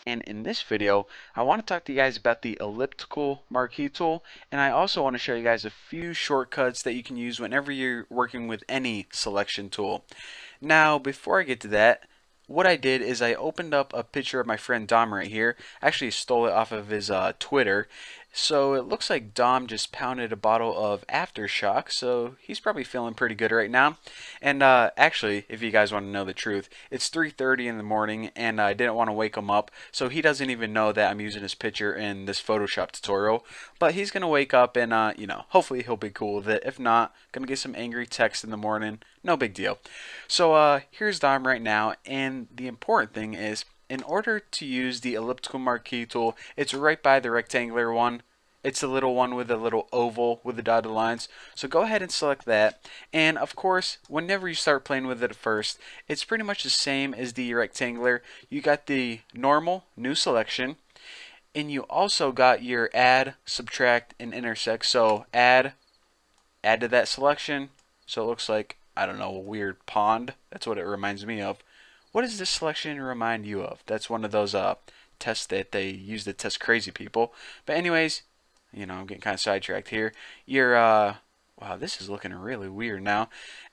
And in this video, I want to talk to you guys about the Elliptical Marquee Tool, and I also want to show you guys a few shortcuts that you can use whenever you're working with any selection tool. Now, before I get to that, what I did is I opened up a picture of my friend Dom right here. I actually stole it off of his Twitter. So it looks like Dom just pounded a bottle of Aftershock, so he's probably feeling pretty good right now. And actually, if you guys want to know the truth, it's 3:30 in the morning, and I didn't want to wake him up, so he doesn't even know that I'm using his picture in this Photoshop tutorial. But he's gonna wake up, and hopefully he'll be cool with it. If not, gonna get some angry text in the morning. No big deal. So here's Dom right now, and the important thing is, in order to use the elliptical marquee tool, it's right by the rectangular one. It's the little one with a little oval with the dotted lines. So go ahead and select that. And of course, whenever you start playing with it at first, it's pretty much the same as the rectangular. You got the normal, new selection, and you also got your add, subtract, and intersect. So add to that selection. So it looks like, I don't know, a weird pond. That's what it reminds me of. What does this selection remind you of? That's one of those tests that they use to test crazy people. But anyways, I'm getting kind of sidetracked here. Your wow, this is looking really weird now.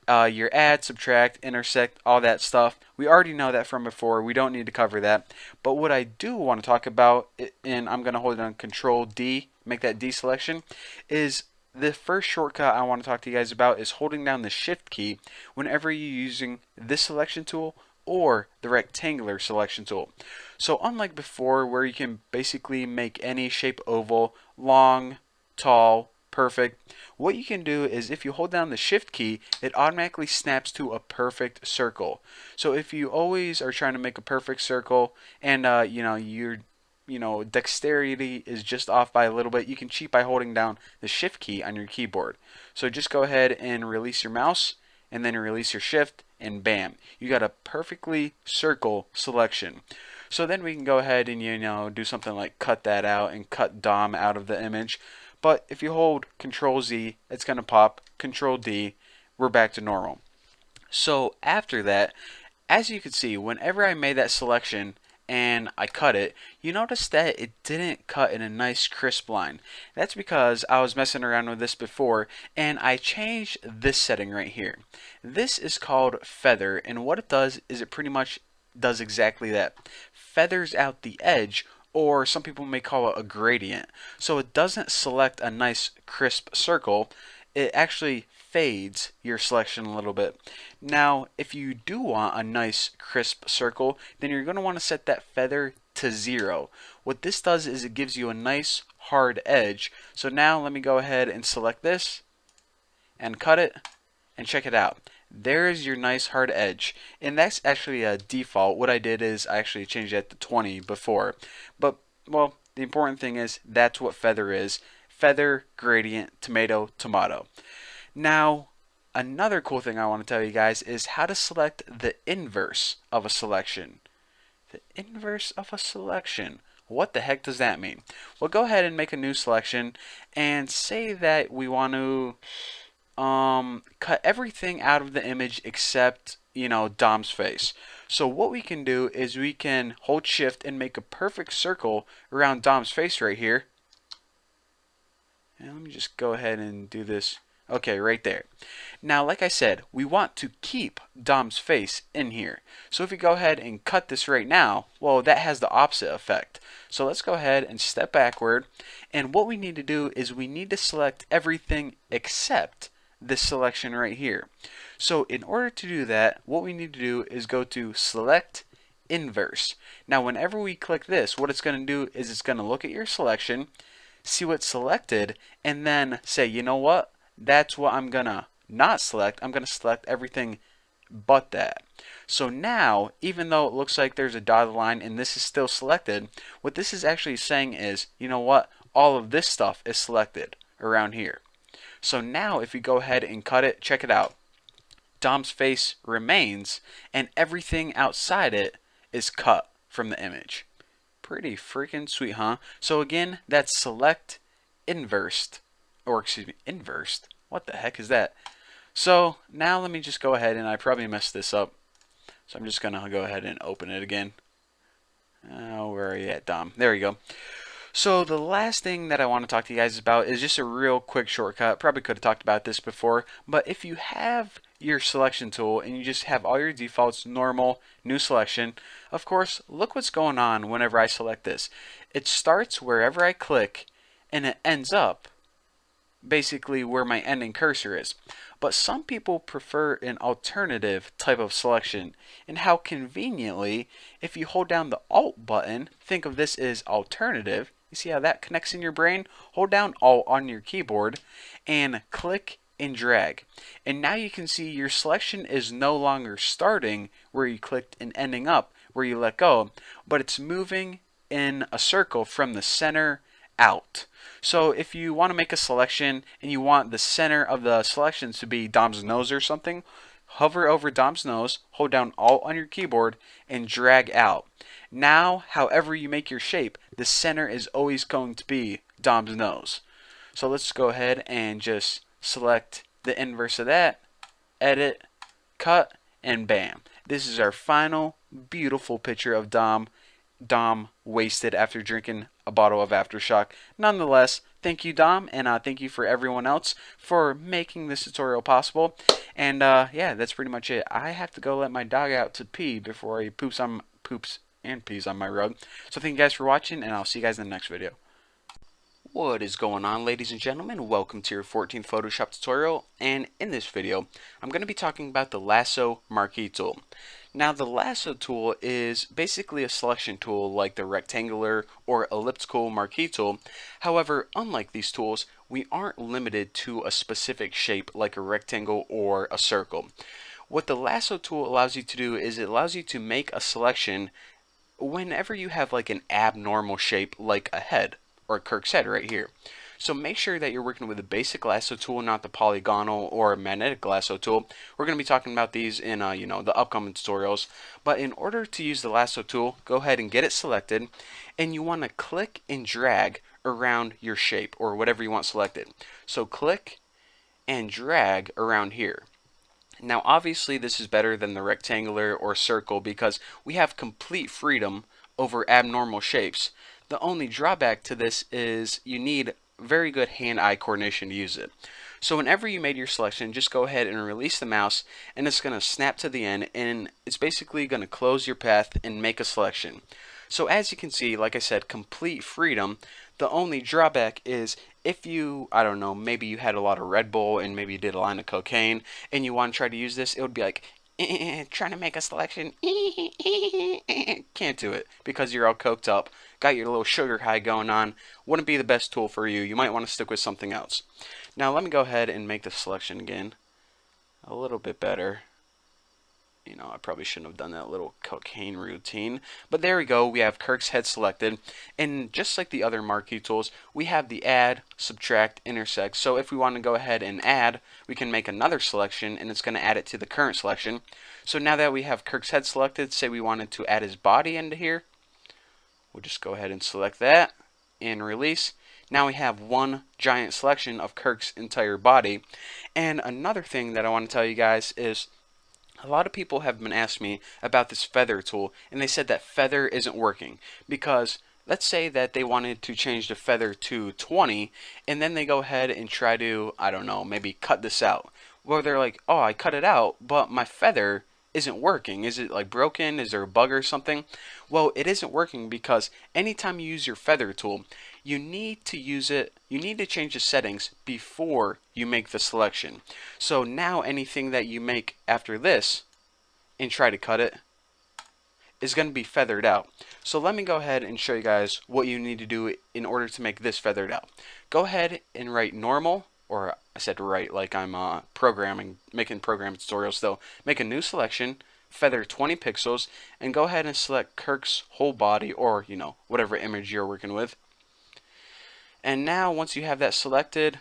Your add, subtract, intersect, all that stuff. We already know that from before. We don't need to cover that. But what I do want to talk about, and I'm going to hold it on Control D, make that D selection, is the first shortcut I want to talk to you guys about is holding down the Shift key whenever you're using this selection tool or the rectangular selection tool. So unlike before, where you can basically make any shape oval, long, tall, perfect, what you can do is if you hold down the Shift key, it automatically snaps to a perfect circle. So if you always are trying to make a perfect circle and dexterity is just off by a little bit, you can cheat by holding down the Shift key on your keyboard. So just go ahead and release your mouse and then release your Shift, and bam, you got a perfectly circle selection. So then we can go ahead and do something like cut that out and cut Dom out of the image. But if you hold Control Z, it's going to pop. Control D, we're back to normal. So after that, as you can see, whenever I made that selection and I cut it, you notice that it didn't cut in a nice crisp line. That's because I was messing around with this before and I changed this setting right here. This is called feather, and what it does is it pretty much does exactly that. Feathers out the edge, or some people may call it a gradient. So it doesn't select a nice crisp circle, it actually fades your selection a little bit. Now, if you do want a nice crisp circle, then you're going to want to set that feather to 0. What this does is it gives you a nice hard edge. So now let me go ahead and select this and cut it and check it out. There's your nice hard edge, and that's actually a default. What I did is I actually changed that to 20 before, but well, the important thing is that's what feather is. Feather, gradient, tomato, tomato. Now, another cool thing I want to tell you guys is how to select the inverse of a selection. The inverse of a selection. What the heck does that mean? Well, go ahead and make a new selection and say that we want to cut everything out of the image except, Dom's face. So what we can do is we can hold Shift and make a perfect circle around Dom's face right here. And let me just go ahead and do this. Okay, right there. Now, like I said, we want to keep Dom's face in here. So if we go ahead and cut this right now, well, that has the opposite effect. So let's go ahead and step backward. And what we need to do is we need to select everything except this selection right here. So in order to do that, what we need to do is go to Select Inverse. Now, whenever we click this, what it's going to do is it's going to look at your selection, see what's selected, and then say, you know what? That's what I'm gonna not select. I'm gonna select everything but that. So now, even though it looks like there's a dotted line and this is still selected, what this is actually saying is, you know what? All of this stuff is selected around here. So now if we go ahead and cut it, check it out. Dom's face remains and everything outside it is cut from the image. Pretty freaking sweet, huh? So again, that's select inversed. Or excuse me, inversed. What the heck is that? So now let me just go ahead, and I probably messed this up. So I'm just going to go ahead and open it again. Where are you at, Dom? There you go. So the last thing that I want to talk to you guys about is just a real quick shortcut. Probably could have talked about this before, but if you have your selection tool and you just have all your defaults, normal, new selection, of course, look what's going on whenever I select this. It starts wherever I click and it ends up basically where my ending cursor is. But some people prefer an alternative type of selection, and how conveniently, if you hold down the Alt button, think of this as alternative. You see how that connects in your brain? Hold down Alt on your keyboard and click and drag. And now you can see your selection is no longer starting where you clicked and ending up where you let go, but it's moving in a circle from the center out. So if you want to make a selection and you want the center of the selection to be Dom's nose or something, hover over Dom's nose, hold down Alt on your keyboard, and drag out. Now, however you make your shape, the center is always going to be Dom's nose. So let's go ahead and just select the inverse of that, edit, cut, and bam. This is our final beautiful picture of Dom wasted after drinking a bottle of Aftershock. Nonetheless, thank you, Dom, and thank you for everyone else for making this tutorial possible. And yeah, that's pretty much it. I have to go let my dog out to pee before he poops and pees on my rug. So thank you guys for watching, and I'll see you guys in the next video. What is going on, ladies and gentlemen? Welcome to your 14th Photoshop tutorial, and in this video I'm going to be talking about the Lasso Marquee Tool. Now the Lasso Tool is basically a selection tool like the Rectangular or Elliptical Marquee Tool. However, unlike these tools, we aren't limited to a specific shape like a rectangle or a circle. What the Lasso Tool allows you to do is it allows you to make a selection whenever you have like an abnormal shape like a head, or Kirk's head right here. So make sure that you're working with a basic lasso tool, not the polygonal or magnetic lasso tool. We're going to be talking about these in the upcoming tutorials. But in order to use the lasso tool, go ahead and get it selected, and you want to click and drag around your shape or whatever you want selected. So click and drag around here. Now obviously this is better than the rectangular or circle because we have complete freedom over abnormal shapes. The only drawback to this is you need very good hand-eye coordination to use it. So whenever you made your selection, just go ahead and release the mouse, and it's going to snap to the end, and it's basically going to close your path and make a selection. So as you can see, like I said, complete freedom. The only drawback is if you, I don't know, maybe you had a lot of Red Bull and maybe you did a line of cocaine and you want to try to use this, it would be like, trying to make a selection, can't do it because you're all coked up, got your little sugar high going on, wouldn't be the best tool for you. You might want to stick with something else. Now let me go ahead and make the selection again a little bit better. You know, I probably shouldn't have done that little cocaine routine, but there we go. We have Kirk's head selected, and just like the other marquee tools, we have the add, subtract, intersect. So if we want to go ahead and add, we can make another selection, and it's going to add it to the current selection. So now that we have Kirk's head selected, say we wanted to add his body into here, we'll just go ahead and select that and release. Now we have one giant selection of Kirk's entire body. And another thing that I want to tell you guys is a lot of people have been asking me about this feather tool, and they said that feather isn't working because let's say that they wanted to change the feather to 20 and then they go ahead and try to, I don't know, maybe cut this out. Well, they're like, oh, I cut it out, but my feather isn't working. Is it like broken? Is there a bug or something? Well, it isn't working because anytime you use your feather tool, you need to use it, you need to change the settings before you make the selection. So now anything that you make after this and try to cut it is going to be feathered out. So let me go ahead and show you guys what you need to do in order to make this feathered out. Go ahead and write normal, or I said write like I'm making program tutorials though. Make a new selection, feather 20 pixels, and go ahead and select Kirk's whole body, or whatever image you're working with. And now once you have that selected,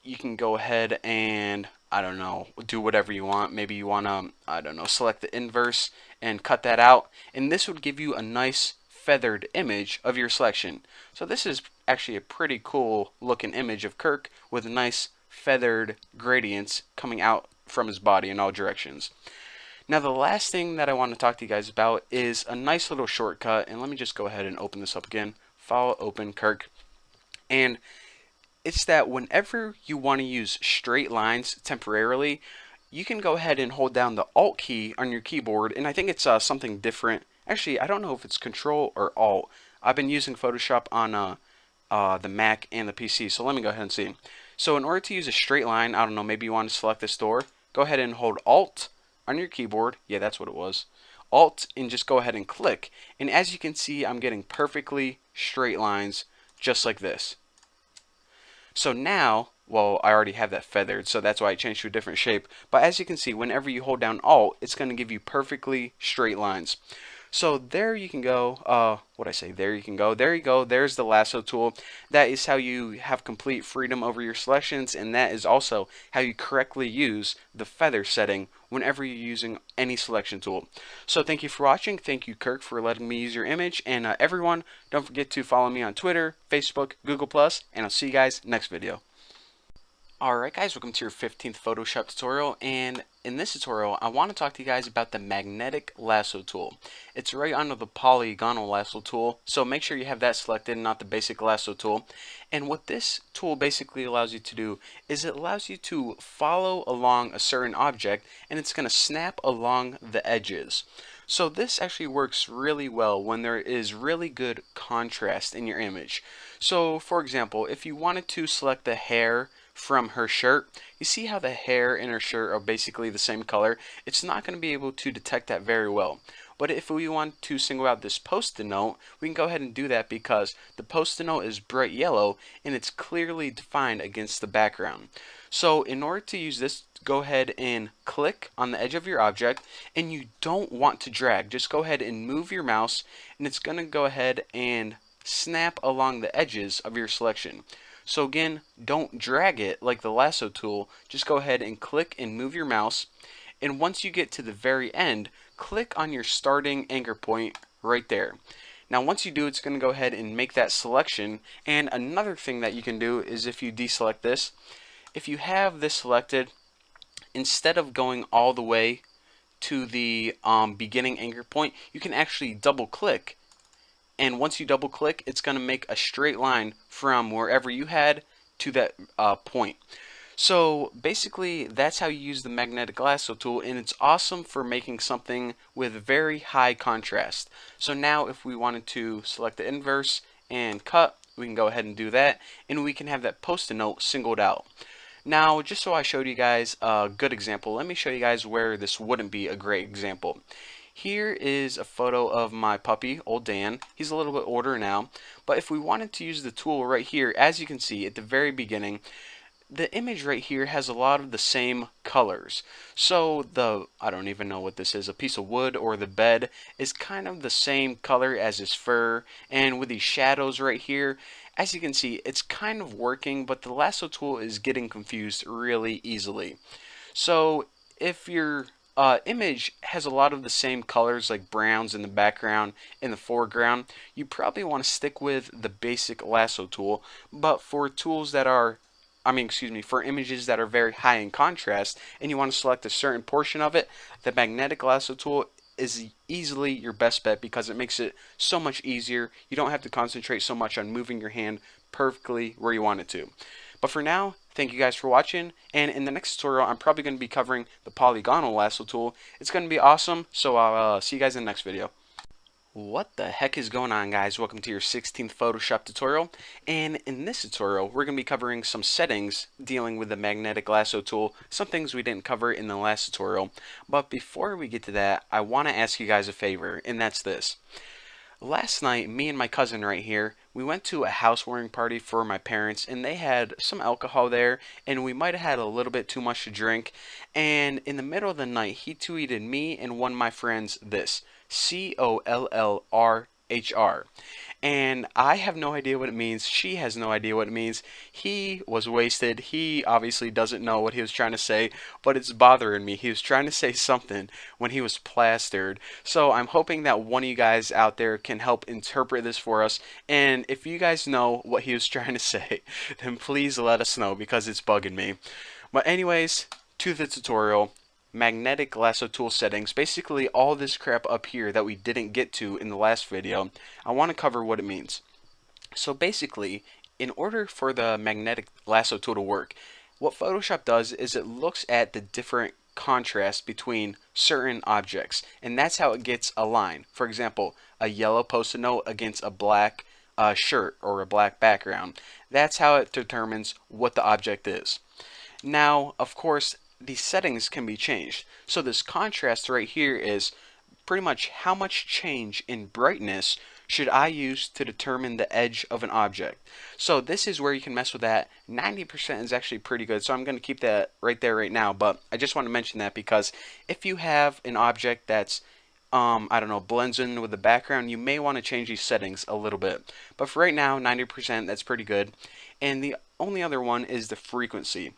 you can go ahead and, I don't know, do whatever you want. Maybe you want to, I don't know, select the inverse and cut that out. And this would give you a nice feathered image of your selection. So this is actually a pretty cool looking image of Kirk with nice feathered gradients coming out from his body in all directions. Now the last thing that I want to talk to you guys about is a nice little shortcut, and let me just go ahead and open this up again. File open Kirk. And it's that whenever you want to use straight lines temporarily, you can go ahead and hold down the Alt key on your keyboard, and I think it's something different. Actually, I don't know if it's Control or Alt. I've been using Photoshop on the Mac and the PC, so let me go ahead and see. So in order to use a straight line, I don't know, maybe you want to select this door, go ahead and hold Alt on your keyboard. Yeah, that's what it was. Alt, and just go ahead and click. And as you can see, I'm getting perfectly straight lines just like this. So now, well, I already have that feathered, so that's why I changed to a different shape. But as you can see, whenever you hold down Alt, it's going to give you perfectly straight lines. So there you can go. What I say? There you can go. There you go. There's the lasso tool. That is how you have complete freedom over your selections, and that is also how you correctly use the feather setting whenever you're using any selection tool. So thank you for watching. Thank you, Kirk, for letting me use your image. And everyone, don't forget to follow me on Twitter, Facebook, Google+, and I'll see you guys next video. Alright guys, welcome to your 15th Photoshop tutorial, and in this tutorial I want to talk to you guys about the magnetic lasso tool. It's right under the polygonal lasso tool, so make sure you have that selected and not the basic lasso tool. And what this tool basically allows you to do is it allows you to follow along a certain object, and it's going to snap along the edges. So this actually works really well when there is really good contrast in your image. So for example, if you wanted to select the hair from her shirt, you see how the hair in her shirt are basically the same color. It's not going to be able to detect that very well. But if we want to single out this post-it note, we can go ahead and do that because the post-it note is bright yellow and it's clearly defined against the background. So in order to use this, go ahead and click on the edge of your object, and you don't want to drag. Just go ahead and move your mouse, and it's going to go ahead and snap along the edges of your selection. So again, don't drag it like the lasso tool. Just go ahead and click and move your mouse. And once you get to the very end, click on your starting anchor point right there. Now once you do, it's going to go ahead and make that selection. And another thing that you can do is if you deselect this, if you have this selected, instead of going all the way to the beginning anchor point, you can actually double click. And once you double click, it's going to make a straight line from wherever you had to that point. So basically that's how you use the magnetic lasso tool, and it's awesome for making something with very high contrast. So now if we wanted to select the inverse and cut, we can go ahead and do that, and we can have that post-it note singled out. Now just so I showed you guys a good example, let me show you guys where this wouldn't be a great example. Here is a photo of my puppy, old Dan. He's a little bit older now, but if we wanted to use the tool right here, as you can see at the very beginning, the image right here has a lot of the same colors. So I don't even know what this is, a piece of wood or the bed is kind of the same color as his fur, and with these shadows right here, as you can see, it's kind of working, but the lasso tool is getting confused really easily. So if your image has a lot of the same colors like browns in the background, in the foreground, you probably want to stick with the basic lasso tool. But for tools that are, for images that are very high in contrast and you want to select a certain portion of it, the magnetic lasso tool is easily your best bet because it makes it so much easier. You don't have to concentrate so much on moving your hand perfectly where you want it to. But for now, thank you guys for watching, and in the next tutorial I'm probably going to be covering the polygonal lasso tool. It's going to be awesome, so I'll see you guys in the next video. What the heck is going on, guys? Welcome to your 16th Photoshop tutorial, and in this tutorial we're going to be covering some settings dealing with the magnetic lasso tool, some things we didn't cover in the last tutorial. But before we get to that, I want to ask you guys a favor, and that's this. Last night, me and my cousin right here, we went to a housewarming party for my parents, and they had some alcohol there, and we might have had a little bit too much to drink. And in the middle of the night, he tweeted me and one of my friends this: COLLRHR. And I have no idea what it means. She has no idea what it means. He was wasted. He obviously doesn't know what he was trying to say, but it's bothering me. He was trying to say something when he was plastered. So I'm hoping that one of you guys out there can help interpret this for us. And if you guys know what he was trying to say, then please let us know because it's bugging me. But anyways, to the tutorial. magnetic lasso tool settings, basically all this crap up here that we didn't get to in the last video, I want to cover what it means. So basically, in order for the magnetic lasso tool to work, what Photoshop does is it looks at the different contrast between certain objects, and that's how it gets a line. For example, a yellow post-it note against a black shirt or a black background. That's how it determines what the object is. Now, of course, these settings can be changed. So this contrast right here is pretty much how much change in brightness should I use to determine the edge of an object. So this is where you can mess with that. 90% is actually pretty good, so I'm going to keep that right there right now, but I just want to mention that because if you have an object that's I don't know, blends in with the background, you may want to change these settings a little bit. But for right now, 90%, that's pretty good. And the only other one is the frequency.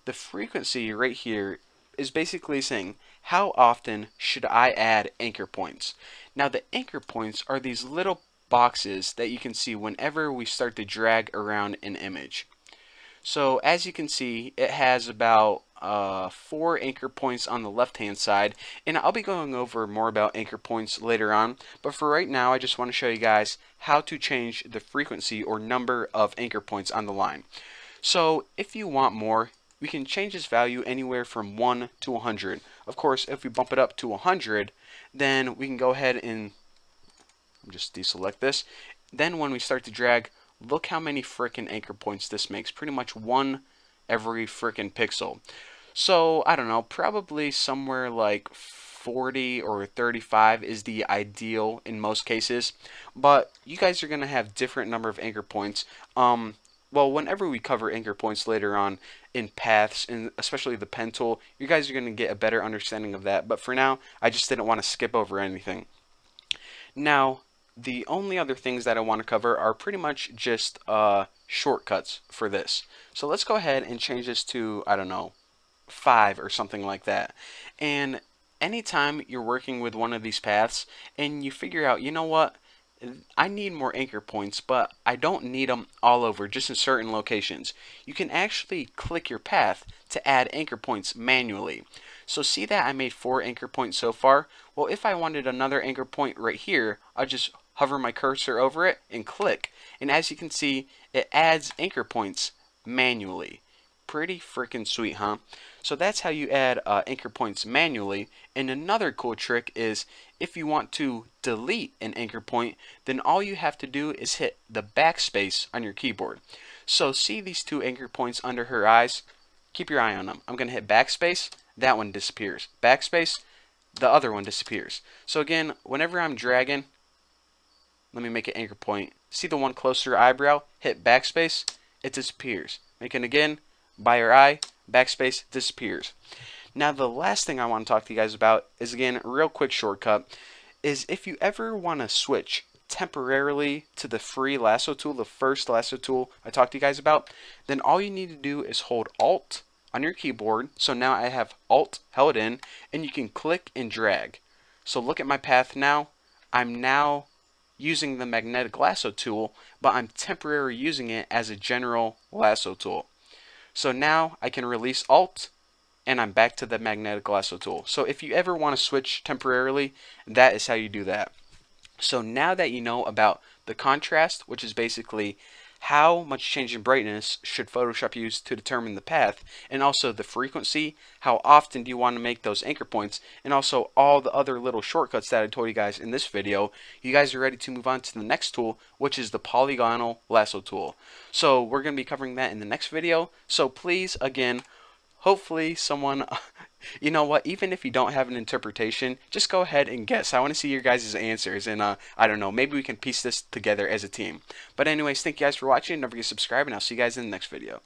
The frequency right here is basically saying how often should I add anchor points. Now the anchor points are these little boxes that you can see whenever we start to drag around an image. So as you can see, it has about 4 anchor points on the left hand side, and I'll be going over more about anchor points later on, but for right now I just want to show you guys how to change the frequency or number of anchor points on the line. So if you want more, we can change this value anywhere from 1 to 100. Of course, if we bump it up to 100, then we can go ahead and just deselect this. Then when we start to drag, look how many frickin' anchor points this makes. Pretty much 1 every frickin' pixel. So, I don't know, probably somewhere like 40 or 35 is the ideal in most cases. But you guys are going to have different number of anchor points. Well, whenever we cover anchor points later on in paths, and especially the pen tool, you guys are going to get a better understanding of that. But for now, I just didn't want to skip over anything. Now, the only other things that I want to cover are pretty much just shortcuts for this. So let's go ahead and change this to, I don't know, 5 or something like that. And anytime you're working with one of these paths and you figure out, you know what, I need more anchor points, but I don't need them all over, just in certain locations. You can actually click your path to add anchor points manually. So see that I made 4 anchor points so far? Well, if I wanted another anchor point right here, I'll just hover my cursor over it and click. And as you can see, it adds anchor points manually. Pretty freaking sweet, huh? So that's how you add anchor points manually. And another cool trick is if you want to delete an anchor point, then all you have to do is hit the backspace on your keyboard. So see these 2 anchor points under her eyes? Keep your eye on them. I'm going to hit backspace, that one disappears. Backspace, the other one disappears. So again, whenever I'm dragging, let me make an anchor point. See the one closer to your eyebrow? Hit backspace, it disappears. Make it again, by your eye, backspace, disappears. Now the last thing I want to talk to you guys about is, again, a real quick shortcut, is if you ever want to switch temporarily to the free lasso tool, the first lasso tool I talked to you guys about, then all you need to do is hold Alt on your keyboard. So now I have Alt held in, and you can click and drag. So look at my path now. I'm now using the magnetic lasso tool, but I'm temporarily using it as a general lasso tool. So now I can release Alt, and I'm back to the magnetic lasso tool. So if you ever want to switch temporarily, that is how you do that. So now that you know about the contrast, which is basically how much change in brightness should Photoshop use to determine the path, and also the frequency, how often do you want to make those anchor points, and also all the other little shortcuts that I told you guys in this video, you guys are ready to move on to the next tool, which is the polygonal lasso tool. So we're going to be covering that in the next video. So please, again, hopefully someone, you know what, even if you don't have an interpretation, just go ahead and guess. I want to see your guys' answers, and I don't know, maybe we can piece this together as a team. But anyways, thank you guys for watching. Don't forget to subscribe, and I'll see you guys in the next video.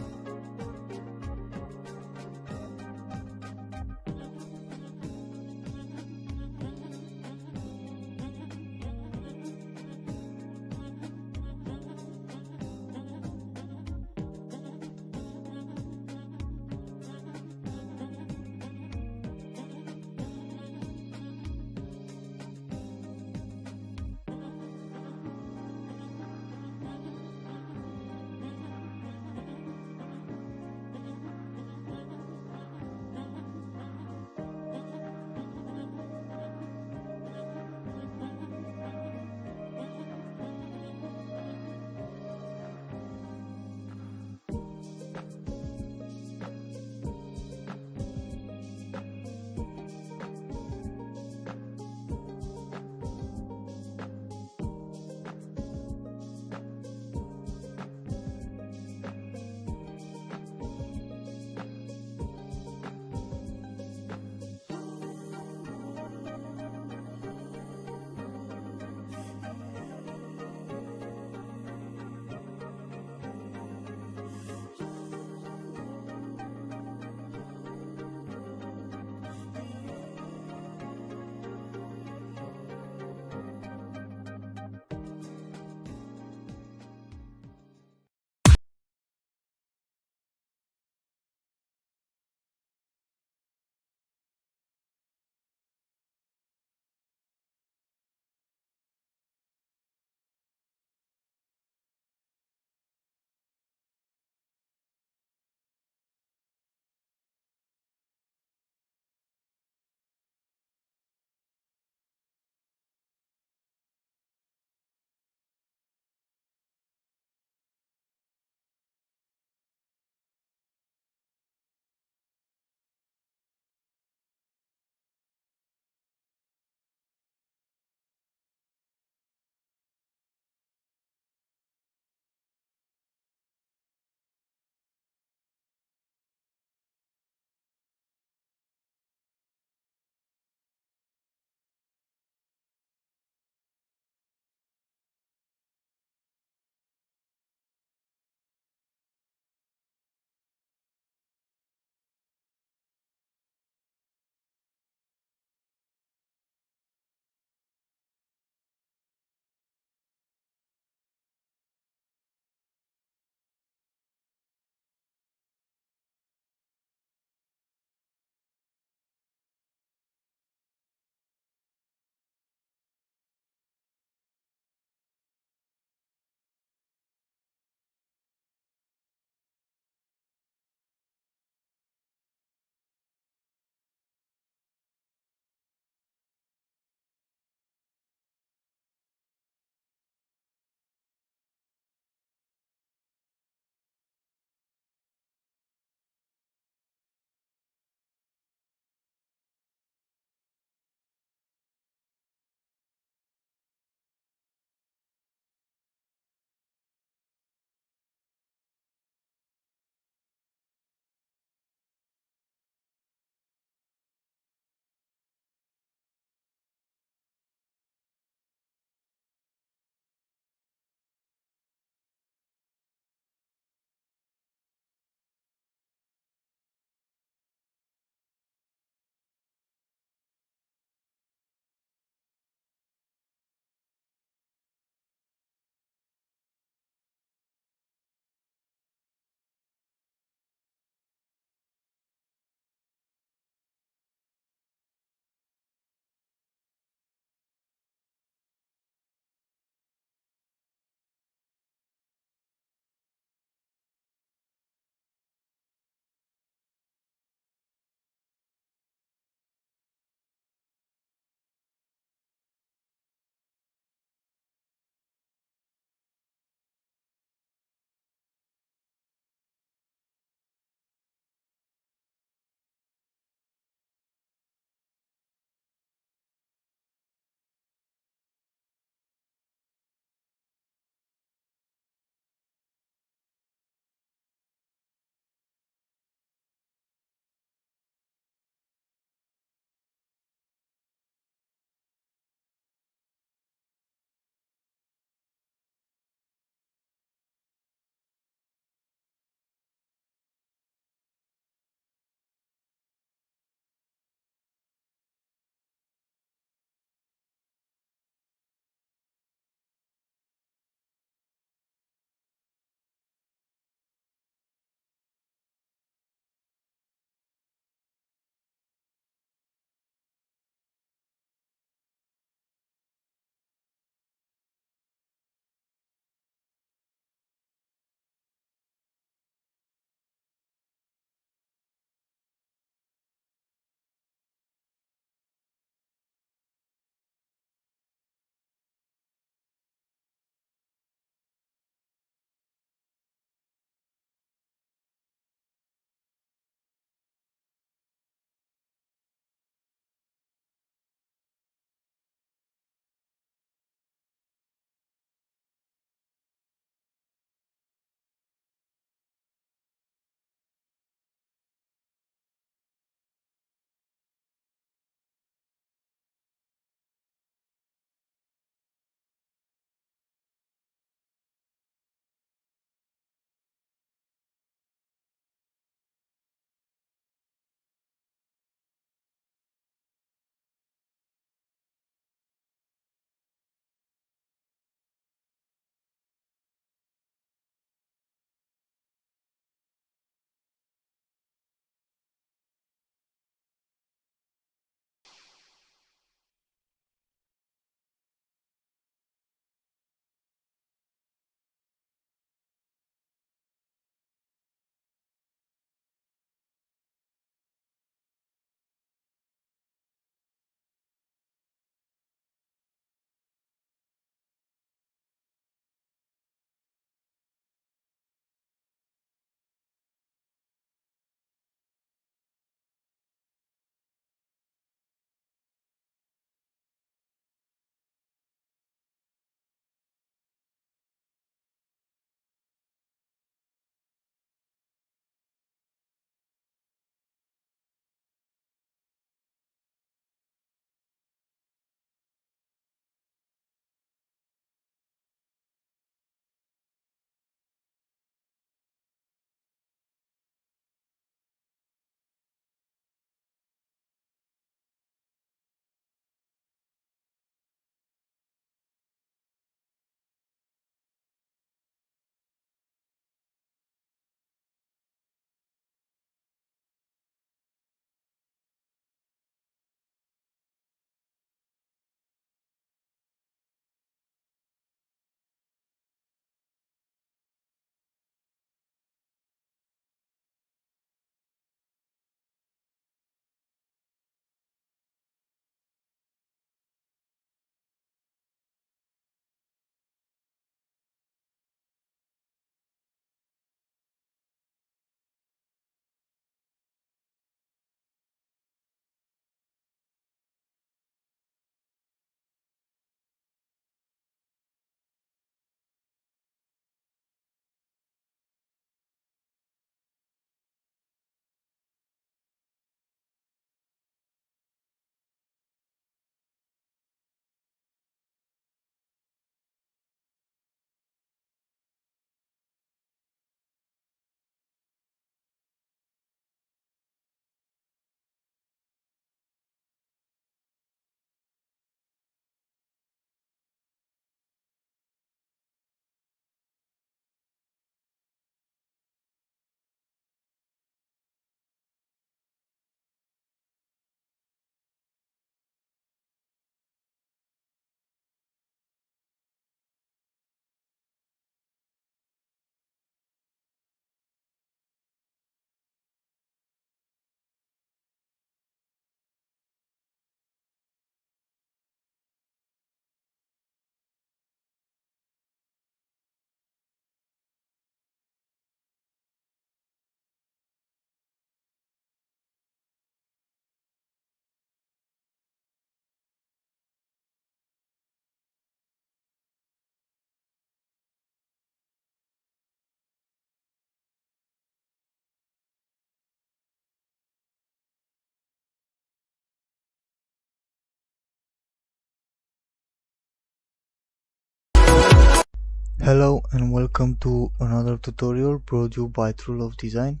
Hello and welcome to another tutorial brought to you by True Love Design.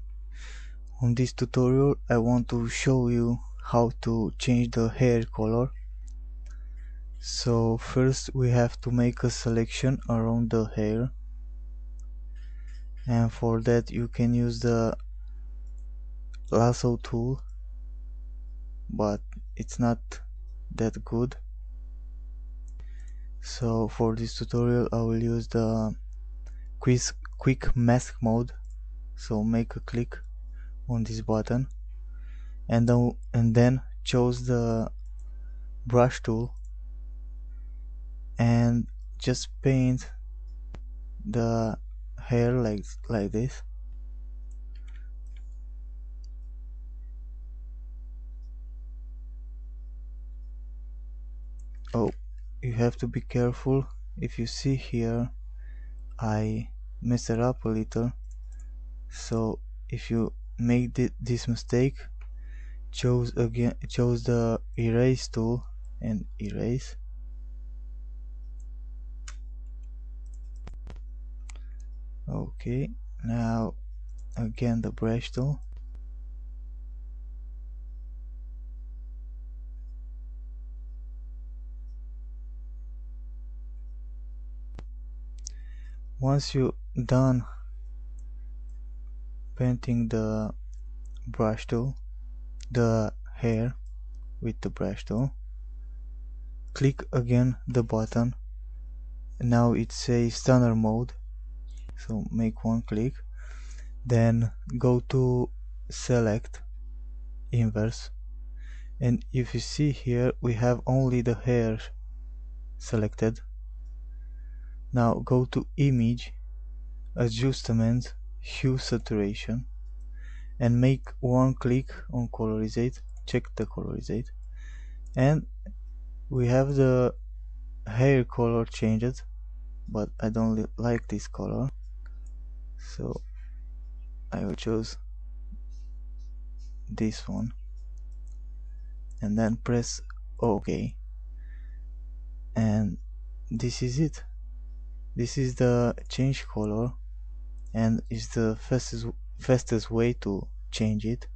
On this tutorial I want to show you how to change the hair color. So first we have to make a selection around the hair, and for that you can use the Lasso tool, but it's not that good. So for this tutorial I will use the quick mask mode. So make a click on this button and then choose the brush tool and just paint the hair like this. Oh, you have to be careful. If you see here, I messed it up a little. So if you make this mistake, choose the erase tool and erase. Okay, now again the brush tool. Once you done painting the brush tool, the hair with the brush tool, click again the button. Now it says standard mode, so make one click, then go to select inverse, and if you see here we have only the hair selected. Now go to image, adjustment, hue saturation, and make one click on colorizate. Check the colorizate, and we have the hair color changed, but I don't like this color, so I will choose this one and then press OK, and this is it. This is the change color, and is the fastest way to change it.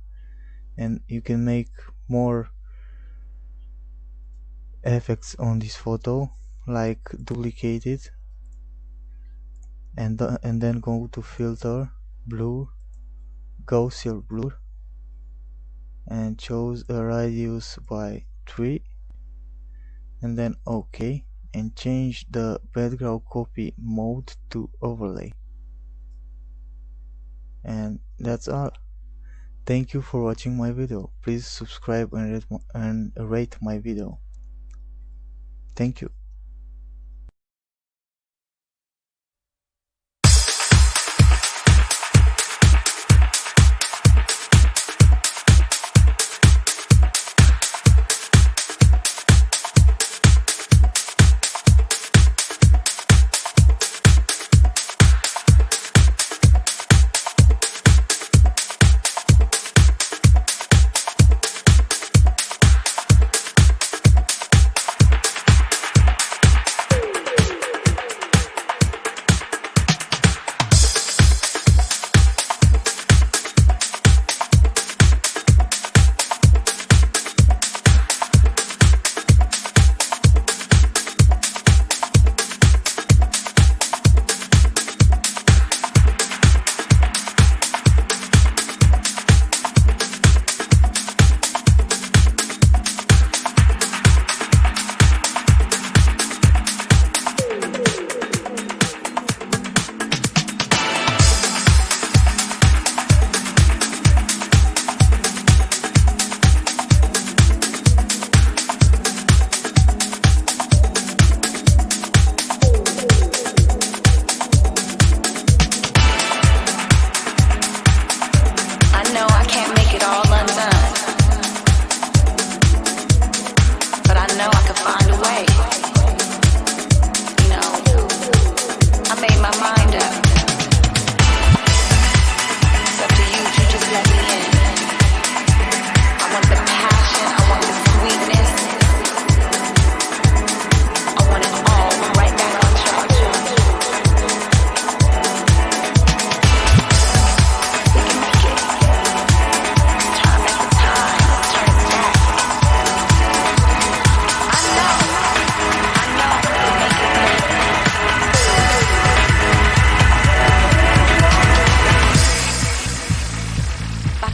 And you can make more effects on this photo, like duplicate it and then go to filter, blur, Gaussian blur, and choose a radius by 3, and then OK, and change the background copy mode to overlay. And that's all. Thank you for watching my video. Please subscribe and rate my video. Thank you.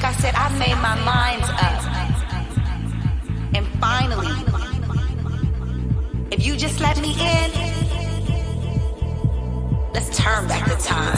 I said, I made my mind up. And finally, if you just let me in, let's turn back the time.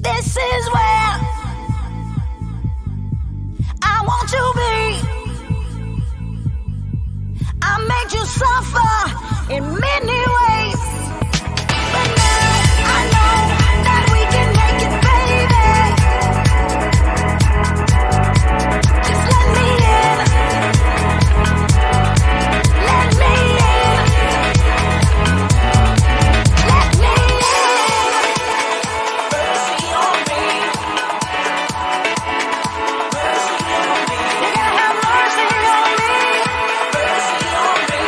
This is where I want to be. I made you suffer in many ways, but now I know that we can make it, baby. Just let me in. Let me in. Let me in. Mercy on me. Mercy on me. You gotta have mercy on me. Mercy on me.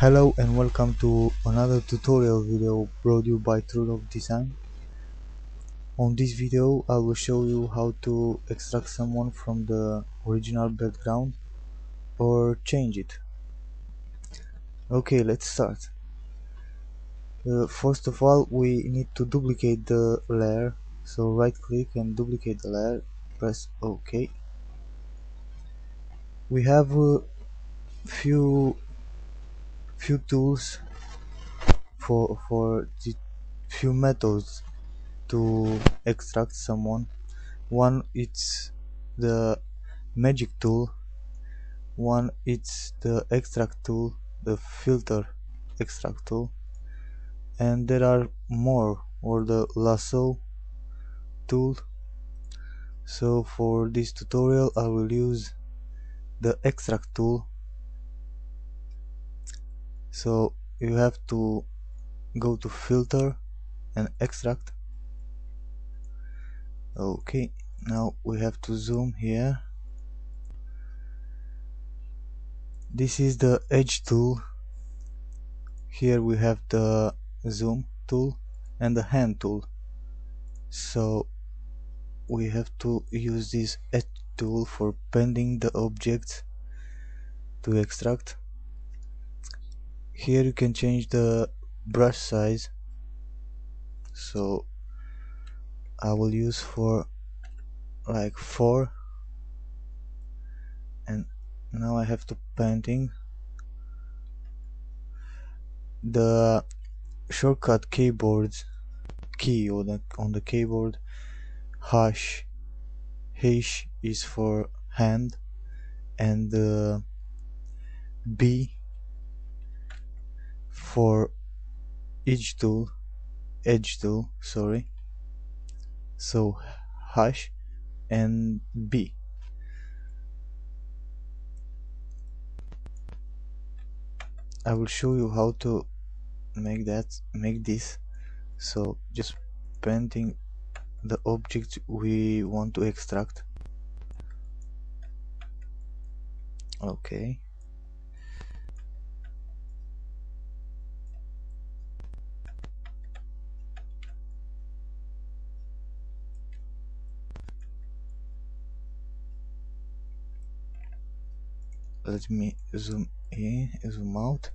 Hello and welcome to another tutorial video brought you by True of Design. On this video I will show you how to extract someone from the original background or change it. Okay, let's start. First of all, we need to duplicate the layer, so right click and duplicate the layer, press OK. We have a few tools for the few methods to extract someone. One it's the magic tool, one it's the extract tool, the filter extract tool, and there are more, or the lasso tool. So for this tutorial I will use the extract tool. So you have to go to filter and extract. Okay, now we have to zoom here. This is the edge tool. Here we have the zoom tool and the hand tool. So we have to use this edge tool for bending the objects to extract. Here you can change the brush size, so I will use for like 4, and now I have to painting. The shortcut keyboards key on the keyboard, hash is for hand, and B for edge tool, sorry. So hash and B. I will show you how to make this. So just painting the object we want to extract. Okay, let me zoom in, zoom out.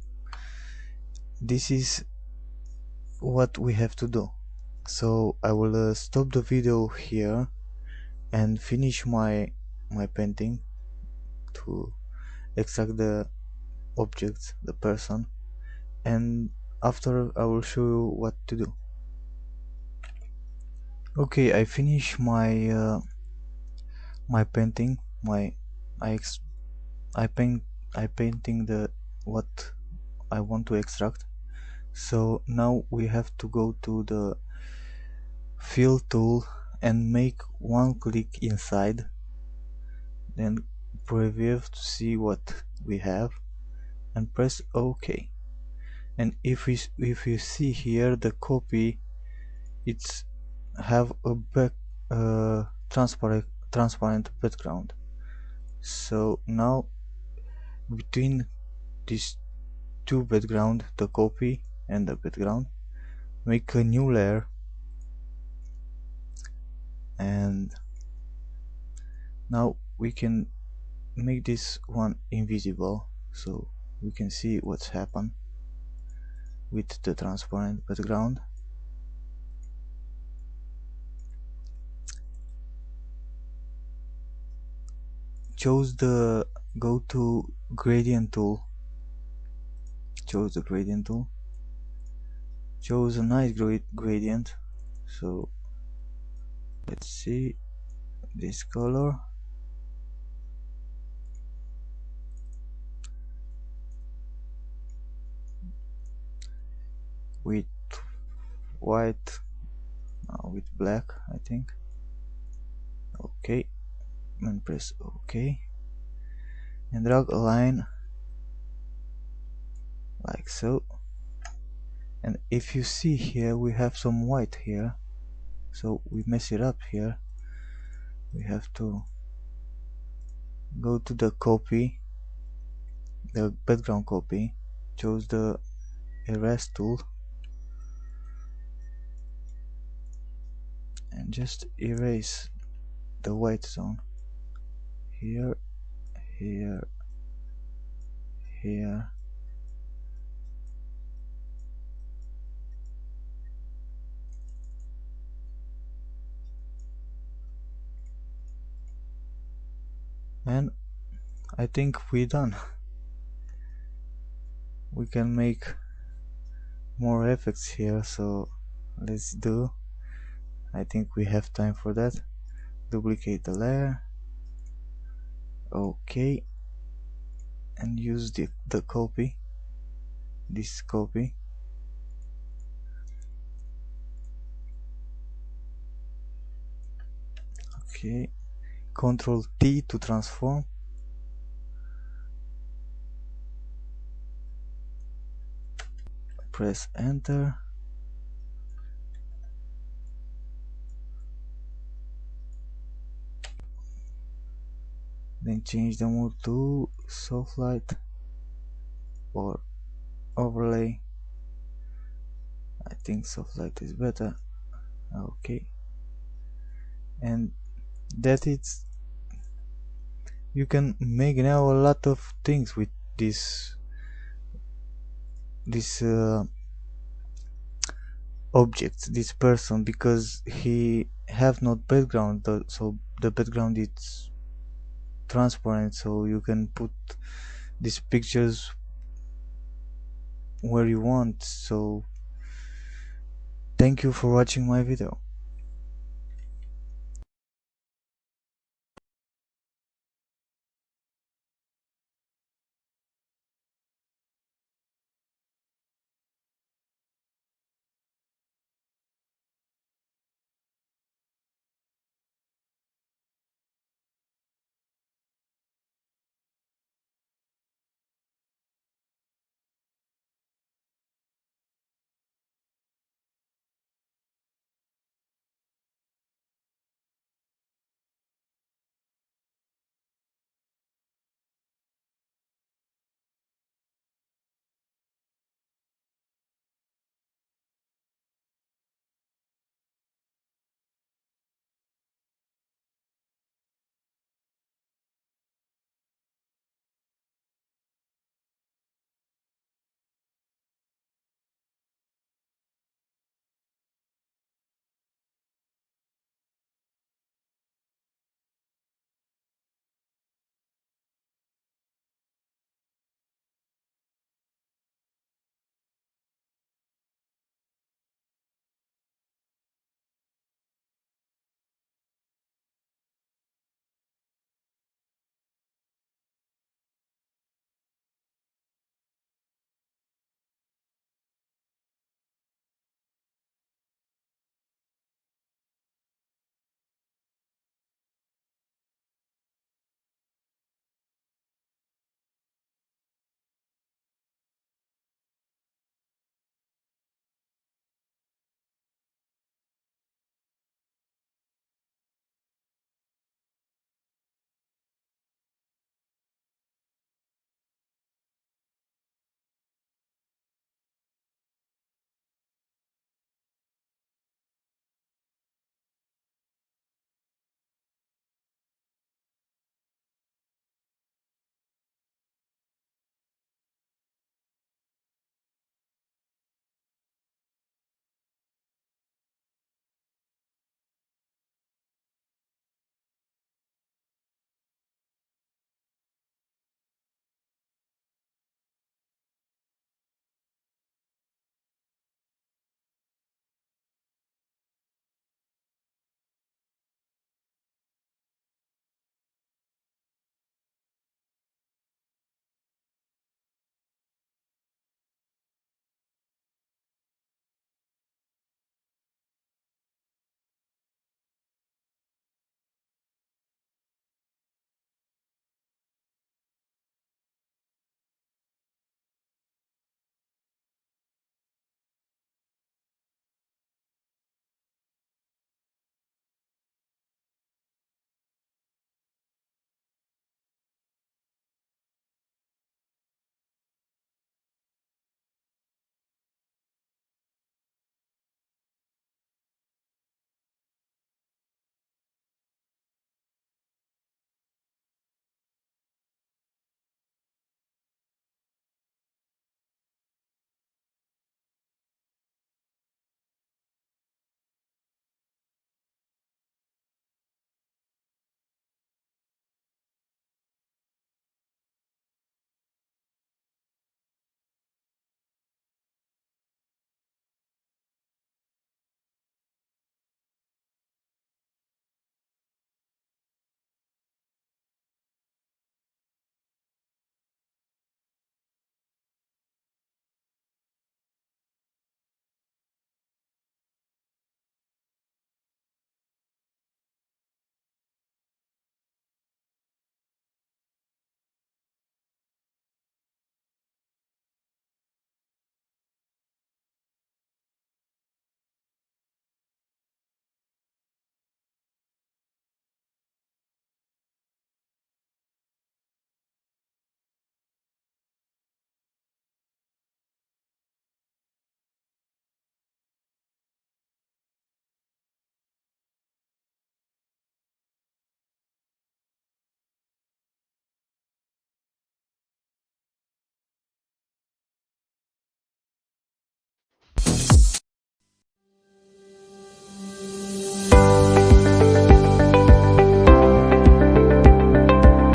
This is what we have to do. So I will stop the video here and finish my painting to extract the object, the person, and after I will show you what to do. Okay, I finished my my painting. I painting the what I want to extract. So now we have to go to the fill tool and make one click inside, then preview to see what we have, and press OK. And if you see here, the copy, it's have a transparent background. So now between these two background, the copy and the background, make a new layer, and now we can make this one invisible so we can see what's happened with the transparent background. Go to gradient tool, choose the gradient tool, choose a nice gradient. So let's see this color, with white, with black, I think. Okay, and press OK, and drag a line like so. And if you see here, we have some white here, so we mess it up here. We have to go to the copy, the background copy, choose the erase tool and just erase the white zone here, here, here, and I think we're done. We can make more effects here, so let's do. I think we have time for that. Duplicate the layer, okay, and use the copy, this copy, okay, Ctrl T to transform, press enter, then change the mode to soft light or overlay. I think soft light is better, okay, and that it's you can make now a lot of things with this object, this person, because he have no background, so the background is transparent, so you can put these pictures where you want. So thank you for watching my video.